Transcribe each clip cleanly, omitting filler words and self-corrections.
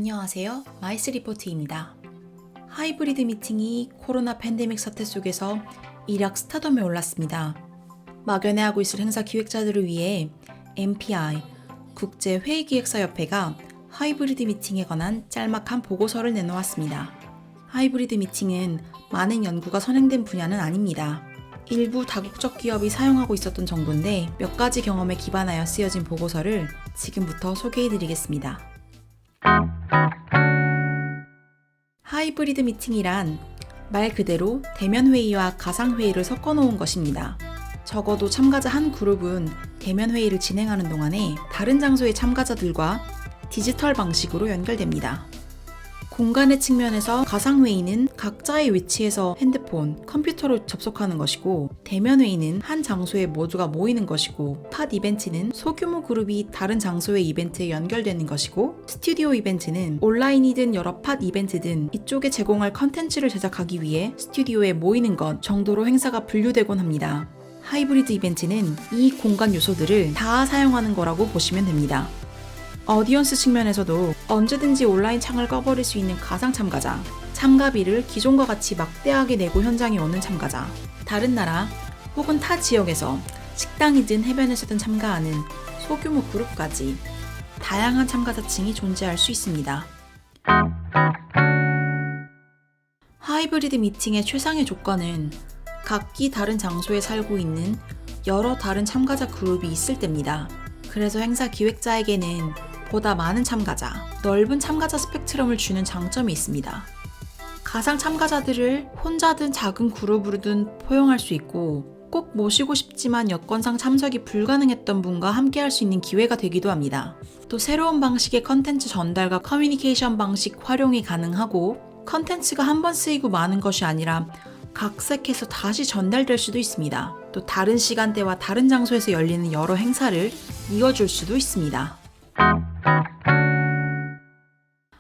안녕하세요. 마이스 리포트입니다. 하이브리드 미팅이 코로나 팬데믹 사태 속에서 일약 스타덤에 올랐습니다. 막연해 하고 있을 행사 기획자들을 위해 MPI, 국제회의기획사협회가 하이브리드 미팅에 관한 짤막한 보고서를 내놓았습니다. 하이브리드 미팅은 많은 연구가 선행된 분야는 아닙니다. 일부 다국적 기업이 사용하고 있었던 정보인데 몇 가지 경험에 기반하여 쓰여진 보고서를 지금부터 소개해드리겠습니다. 하이브리드 미팅이란 말 그대로 대면 회의와 가상 회의를 섞어 놓은 것입니다. 적어도 참가자 한 그룹은 대면 회의를 진행하는 동안에 다른 장소의 참가자들과 디지털 방식으로 연결됩니다. 공간의 측면에서 가상 회의는 각자의 위치에서 핸드폰, 컴퓨터로 접속하는 것이고, 대면 회의는 한 장소에 모두가 모이는 것이고, 팟 이벤트는 소규모 그룹이 다른 장소의 이벤트에 연결되는 것이고, 스튜디오 이벤트는 온라인이든 여러 팟 이벤트든 이쪽에 제공할 컨텐츠를 제작하기 위해 스튜디오에 모이는 것 정도로 행사가 분류되곤 합니다. 하이브리드 이벤트는 이 공간 요소들을 다 사용하는 거라고 보시면 됩니다. 어디언스 측면에서도 언제든지 온라인 창을 꺼버릴 수 있는 가상 참가자, 참가비를 기존과 같이 막대하게 내고 현장에 오는 참가자, 다른 나라 혹은 타 지역에서 식당이든 해변에서든 참가하는 소규모 그룹까지 다양한 참가자층이 존재할 수 있습니다. 하이브리드 미팅의 최상의 조건은 각기 다른 장소에 살고 있는 여러 다른 참가자 그룹이 있을 때입니다. 그래서 행사 기획자에게는 보다 많은 참가자, 넓은 참가자 스펙트럼을 주는 장점이 있습니다. 가상 참가자들을 혼자든 작은 그룹으로든 포용할 수 있고, 꼭 모시고 싶지만 여건상 참석이 불가능했던 분과 함께 할 수 있는 기회가 되기도 합니다. 또 새로운 방식의 컨텐츠 전달과 커뮤니케이션 방식 활용이 가능하고, 컨텐츠가 한 번 쓰이고 마는 것이 아니라 각색해서 다시 전달될 수도 있습니다. 또 다른 시간대와 다른 장소에서 열리는 여러 행사를 이어줄 수도 있습니다.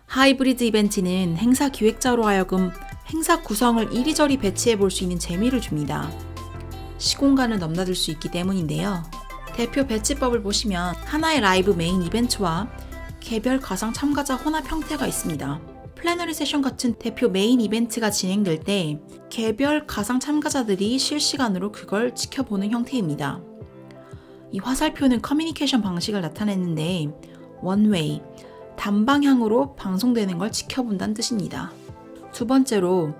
하이브리드 이벤트는 행사 기획자로 하여금 행사 구성을 이리저리 배치해 볼 수 있는 재미를 줍니다. 시공간을 넘나들 수 있기 때문인데요. 대표 배치법을 보시면 하나의 라이브 메인 이벤트와 개별 가상 참가자 혼합 형태가 있습니다. 플래너리 세션 같은 대표 메인 이벤트가 진행될 때 개별 가상 참가자들이 실시간으로 그걸 지켜보는 형태입니다. 이 화살표는 커뮤니케이션 방식을 나타내는데 원웨이, 단방향으로 방송되는 걸 지켜본다는 뜻입니다. 두 번째로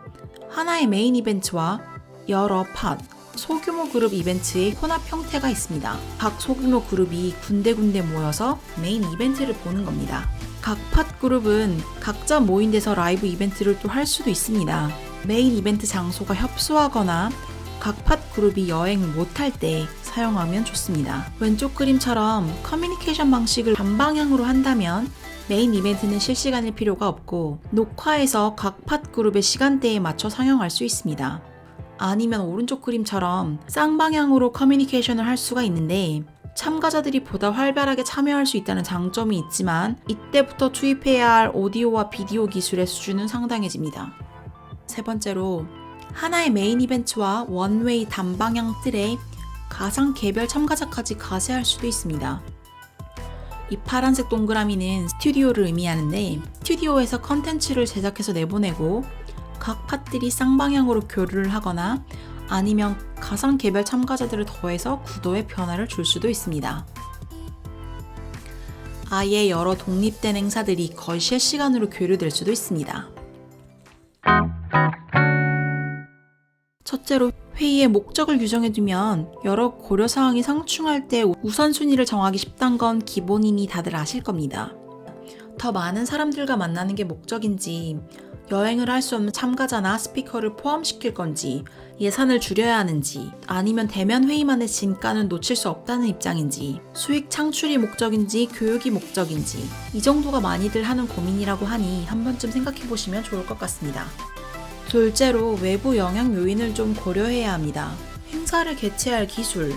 하나의 메인 이벤트와 여러 팟, 소규모 그룹 이벤트의 혼합 형태가 있습니다. 각 소규모 그룹이 군데군데 모여서 메인 이벤트를 보는 겁니다. 각 팟 그룹은 각자 모인 데서 라이브 이벤트를 또 할 수도 있습니다. 메인 이벤트 장소가 협소하거나 각 팟 그룹이 여행을 못할 때 사용하면 좋습니다. 왼쪽 그림처럼 커뮤니케이션 방식을 반방향으로 한다면 메인 이벤트는 실시간일 필요가 없고 녹화해서 각 팟 그룹의 시간대에 맞춰 상영할 수 있습니다. 아니면 오른쪽 그림처럼 쌍방향으로 커뮤니케이션을 할 수가 있는데 참가자들이 보다 활발하게 참여할 수 있다는 장점이 있지만 이때부터 투입해야 할 오디오와 비디오 기술의 수준은 상당해집니다. 세 번째로 하나의 메인 이벤트와 원웨이 단방향 틀에 가상 개별 참가자까지 가세할 수도 있습니다. 이 파란색 동그라미는 스튜디오를 의미하는데 스튜디오에서 컨텐츠를 제작해서 내보내고 각 팟들이 쌍방향으로 교류를 하거나 아니면 가상 개별 참가자들을 더해서 구도에 변화를 줄 수도 있습니다. 아예 여러 독립된 행사들이 거의 실시간으로 교류될 수도 있습니다. 첫째로 회의의 목적을 규정해두면 여러 고려사항이 상충할 때 우선순위를 정하기 쉽다는 건 기본이니 다들 아실 겁니다. 더 많은 사람들과 만나는 게 목적인지, 여행을 할 수 없는 참가자나 스피커를 포함시킬 건지, 예산을 줄여야 하는지, 아니면 대면 회의만의 진가는 놓칠 수 없다는 입장인지, 수익 창출이 목적인지 교육이 목적인지 이 정도가 많이들 하는 고민이라고 하니 한 번쯤 생각해보시면 좋을 것 같습니다. 둘째로 외부 영향 요인을 좀 고려해야 합니다. 행사를 개최할 기술,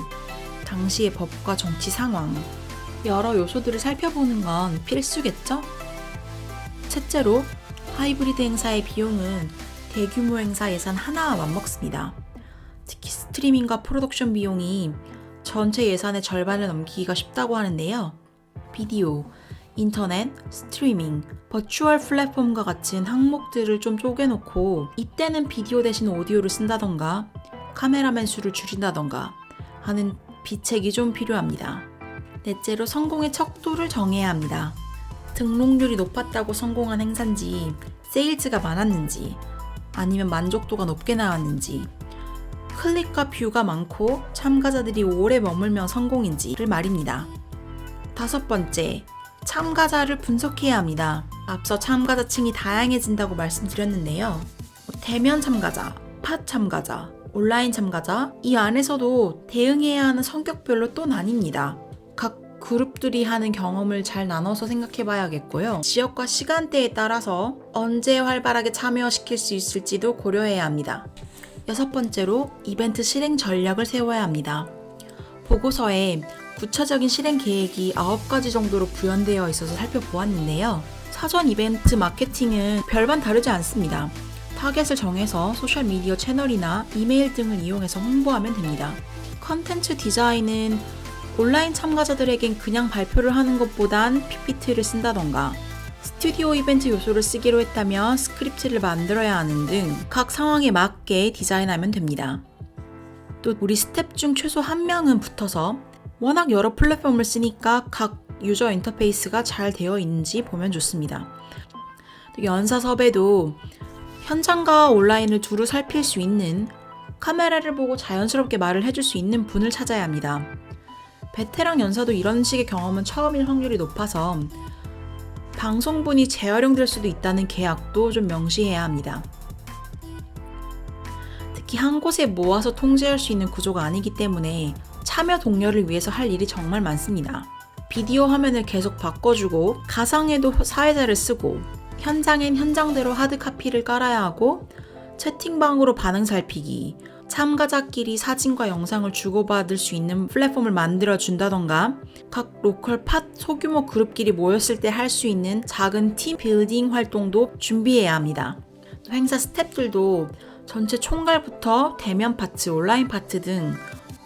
당시의 법과 정치 상황, 여러 요소들을 살펴보는 건 필수겠죠? 셋째로 하이브리드 행사의 비용은 대규모 행사 예산 하나와 맞먹습니다. 특히 스트리밍과 프로덕션 비용이 전체 예산의 절반을 넘기기가 쉽다고 하는데요. 비디오, 인터넷, 스트리밍, 버추얼 플랫폼과 같은 항목들을 좀 쪼개놓고 이때는 비디오 대신 오디오를 쓴다던가 카메라맨 수를 줄인다던가 하는 비책이 좀 필요합니다. 넷째로 성공의 척도를 정해야 합니다. 등록률이 높았다고 성공한 행사인지, 세일즈가 많았는지, 아니면 만족도가 높게 나왔는지, 클릭과 뷰가 많고 참가자들이 오래 머물면 성공인지를 말입니다. 다섯 번째, 참가자를 분석해야 합니다. 앞서 참가자층이 다양해진다고 말씀드렸는데요. 대면 참가자, 팟 참가자, 온라인 참가자, 이 안에서도 대응해야 하는 성격별로 또 나뉩니다. 각 그룹들이 하는 경험을 잘 나눠서 생각해 봐야겠고요. 지역과 시간대에 따라서 언제 활발하게 참여시킬 수 있을지도 고려해야 합니다. 여섯 번째로 이벤트 실행 전략을 세워야 합니다. 보고서에 구체적인 실행 계획이 9가지 정도로 구현되어 있어서 살펴보았는데요. 사전 이벤트 마케팅은 별반 다르지 않습니다. 타겟을 정해서 소셜미디어 채널이나 이메일 등을 이용해서 홍보하면 됩니다. 컨텐츠 디자인은 온라인 참가자들에겐 그냥 발표를 하는 것보단 PPT를 쓴다던가 스튜디오 이벤트 요소를 쓰기로 했다면 스크립트를 만들어야 하는 등 각 상황에 맞게 디자인하면 됩니다. 또 우리 스텝 중 최소 한 명은 붙어서 워낙 여러 플랫폼을 쓰니까 각 유저 인터페이스가 잘 되어 있는지 보면 좋습니다. 또 연사 섭외도 현장과 온라인을 두루 살필 수 있는, 카메라를 보고 자연스럽게 말을 해줄 수 있는 분을 찾아야 합니다. 베테랑 연사도 이런 식의 경험은 처음일 확률이 높아서 방송분이 재활용될 수도 있다는 계약도 좀 명시해야 합니다. 특히 한 곳에 모아서 통제할 수 있는 구조가 아니기 때문에 참여 동료를 위해서 할 일이 정말 많습니다. 비디오 화면을 계속 바꿔주고 가상에도 사회자를 쓰고 현장엔 현장대로 하드카피를 깔아야 하고 채팅방으로 반응 살피기, 참가자끼리 사진과 영상을 주고받을 수 있는 플랫폼을 만들어 준다던가 각 로컬 팟 소규모 그룹끼리 모였을 때 할 수 있는 작은 팀 빌딩 활동도 준비해야 합니다. 또 행사 스태프들도 전체 총괄부터 대면 파트, 온라인 파트 등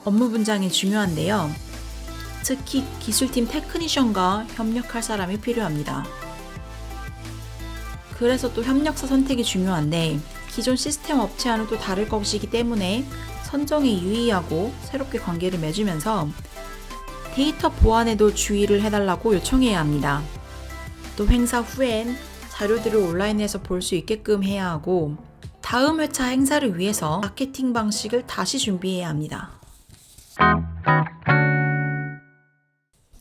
업무 분장이 중요한데요. 특히 기술팀 테크니션과 협력할 사람이 필요합니다. 그래서 또 협력사 선택이 중요한데 기존 시스템 업체와는 또 다를 것이기 때문에 선정에 유의하고 새롭게 관계를 맺으면서 데이터 보안에도 주의를 해달라고 요청해야 합니다. 또 행사 후엔 자료들을 온라인에서 볼 수 있게끔 해야 하고 다음 회차 행사를 위해서 마케팅 방식을 다시 준비해야 합니다.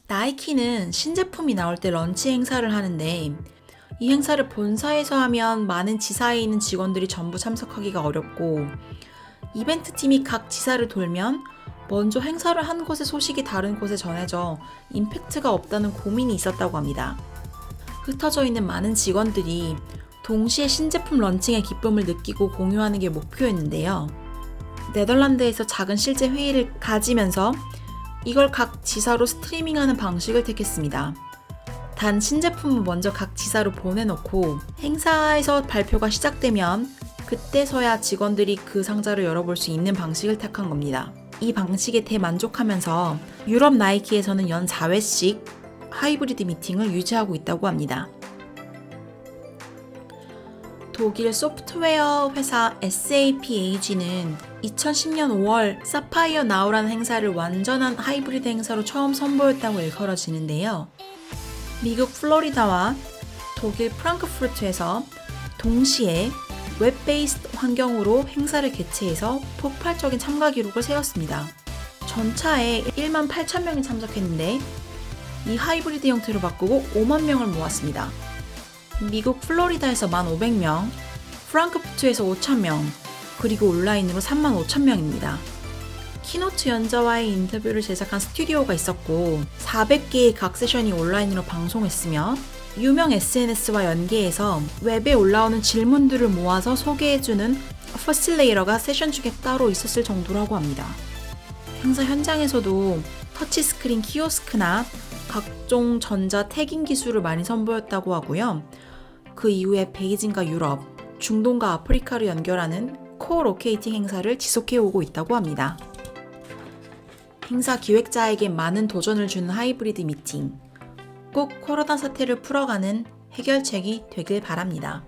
나이키는 신제품이 나올 때 런치 행사를 하는데 이 행사를 본사에서 하면 많은 지사에 있는 직원들이 전부 참석하기가 어렵고 이벤트 팀이 각 지사를 돌면 먼저 행사를 한 곳의 소식이 다른 곳에 전해져 임팩트가 없다는 고민이 있었다고 합니다. 흩어져 있는 많은 직원들이 동시에 신제품 런칭의 기쁨을 느끼고 공유하는 게 목표였는데요. 네덜란드에서 작은 실제 회의를 가지면서 이걸 각 지사로 스트리밍하는 방식을 택했습니다. 단 신제품은 먼저 각 지사로 보내놓고 행사에서 발표가 시작되면 그때서야 직원들이 그 상자를 열어볼 수 있는 방식을 택한 겁니다. 이 방식에 대만족하면서 유럽 나이키에서는 연 4회씩 하이브리드 미팅을 유지하고 있다고 합니다. 독일 소프트웨어 회사 SAP-AG는 2010년 5월 사파이어 나우라는 행사를 완전한 하이브리드 행사로 처음 선보였다고 일컬어지는데요. 미국 플로리다와 독일 프랑크푸르트에서 동시에 웹 베이스드 환경으로 행사를 개최해서 폭발적인 참가 기록을 세웠습니다. 전차에 1만 8천 명이 참석했는데 이 하이브리드 형태로 바꾸고 5만 명을 모았습니다. 미국 플로리다에서 1,500명, 프랑크푸르트에서 5,000명, 그리고 온라인으로 35,000명입니다. 키노트 연자와의 인터뷰를 제작한 스튜디오가 있었고 400개의 각 세션이 온라인으로 방송했으며 유명 SNS와 연계해서 웹에 올라오는 질문들을 모아서 소개해주는 퍼실레이터가 세션 중에 따로 있었을 정도라고 합니다. 행사 현장에서도 터치스크린 키오스크나 각종 전자 태깅 기술을 많이 선보였다고 하고요. 그 이후에 베이징과 유럽, 중동과 아프리카를 연결하는 코-로케이팅 행사를 지속해오고 있다고 합니다. 행사 기획자에게 많은 도전을 주는 하이브리드 미팅. 꼭 코로나 사태를 풀어가는 해결책이 되길 바랍니다.